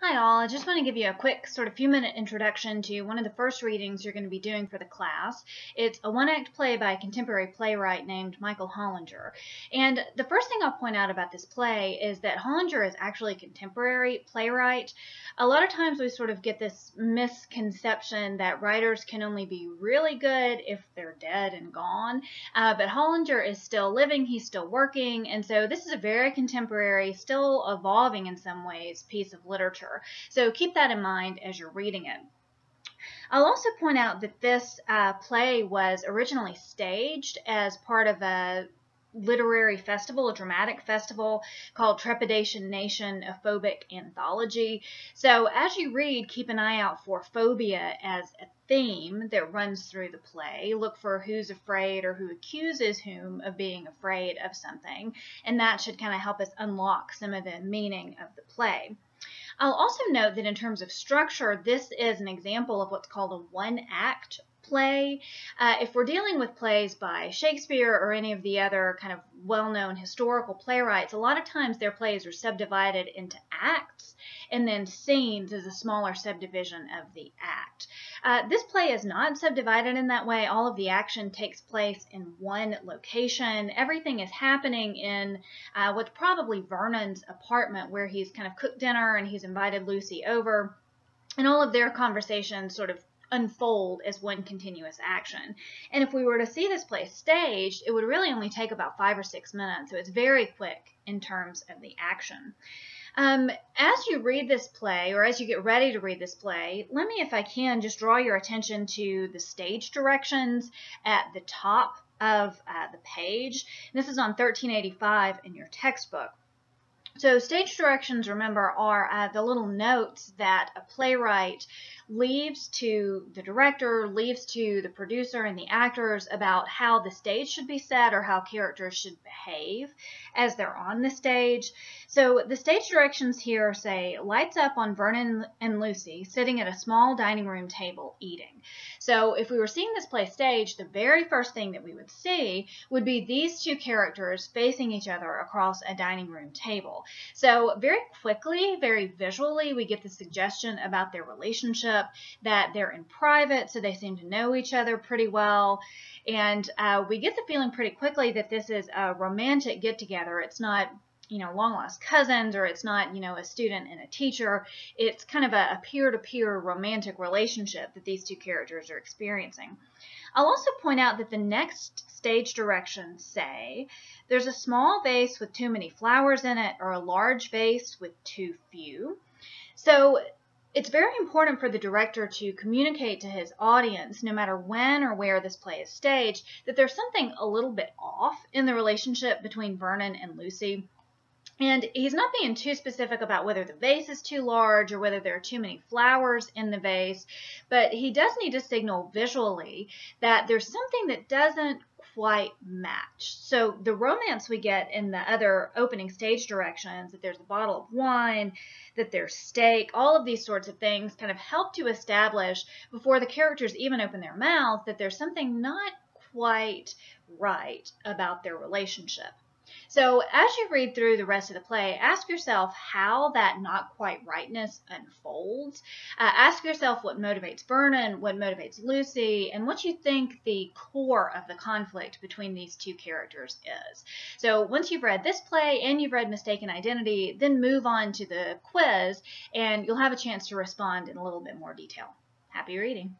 Hi all, I just want to give you a quick sort of few-minute introduction to one of the first readings you're going to be doing for the class. It's a one-act play by a contemporary playwright named Michael Hollinger. And the first thing I'll point out about this play is that Hollinger is actually a contemporary playwright. A lot of times we sort of get this misconception that writers can only be really good if they're dead and gone, but Hollinger is still living, he's still working, and so this is a very contemporary, still evolving in some ways, piece of literature. So keep that in mind as you're reading it. I'll also point out that this play was originally staged as part of a literary festival, a dramatic festival called Trepidation Nation, a phobic anthology. So as you read, keep an eye out for phobia as a theme that runs through the play. Look for who's afraid or who accuses whom of being afraid of something, and that should kind of help us unlock some of the meaning of the play. I'll also note that in terms of structure, this is an example of what's called a one-act play. If we're dealing with plays by Shakespeare or any of the other kind of well-known historical playwrights, a lot of times their plays are subdivided into acts, and then scenes is a smaller subdivision of the act. This play is not subdivided in that way. All of the action takes place in one location. Everything is happening in what's probably Vernon's apartment, where he's kind of cooked dinner and he's invited Lucy over, and all of their conversations sort of unfold as one continuous action. And if we were to see this play staged, it would really only take about 5 or 6 minutes, so it's very quick in terms of the action. As you read this play, or as you get ready to read this play, let me, if I can, just draw your attention to the stage directions at the top of the page. This is on 1385 in your textbook. So stage directions, remember, are the little notes that a playwright leaves to the director, leaves to the producer and the actors about how the stage should be set or how characters should behave as they're on the stage. So the stage directions here say, lights up on Vernon and Lucy sitting at a small dining room table eating. So if we were seeing this play staged, the very first thing that we would see would be these two characters facing each other across a dining room table. So very quickly, very visually, we get the suggestion about their relationship, that they're in private, so they seem to know each other pretty well. And we get the feeling pretty quickly that this is a romantic get-together. It's not, long-lost cousins, or it's not, a student and a teacher. It's kind of a peer-to-peer romantic relationship that these two characters are experiencing. I'll also point out that the next stage directions say there's a small vase with too many flowers in it, or a large vase with too few. So it's very important for the director to communicate to his audience, no matter when or where this play is staged, that there's something a little bit off in the relationship between Vernon and Lucy. And he's not being too specific about whether the vase is too large or whether there are too many flowers in the vase, but he does need to signal visually that there's something that doesn't quite match. So the romance we get in the other opening stage directions, that there's a bottle of wine, that there's steak, all of these sorts of things kind of help to establish, before the characters even open their mouths, that there's something not quite right about their relationship. So as you read through the rest of the play, ask yourself how that not quite rightness unfolds. Ask yourself what motivates Vernon, what motivates Lucy, and what you think the core of the conflict between these two characters is. So once you've read this play and you've read Mistaken Identity, then move on to the quiz, and you'll have a chance to respond in a little bit more detail. Happy reading.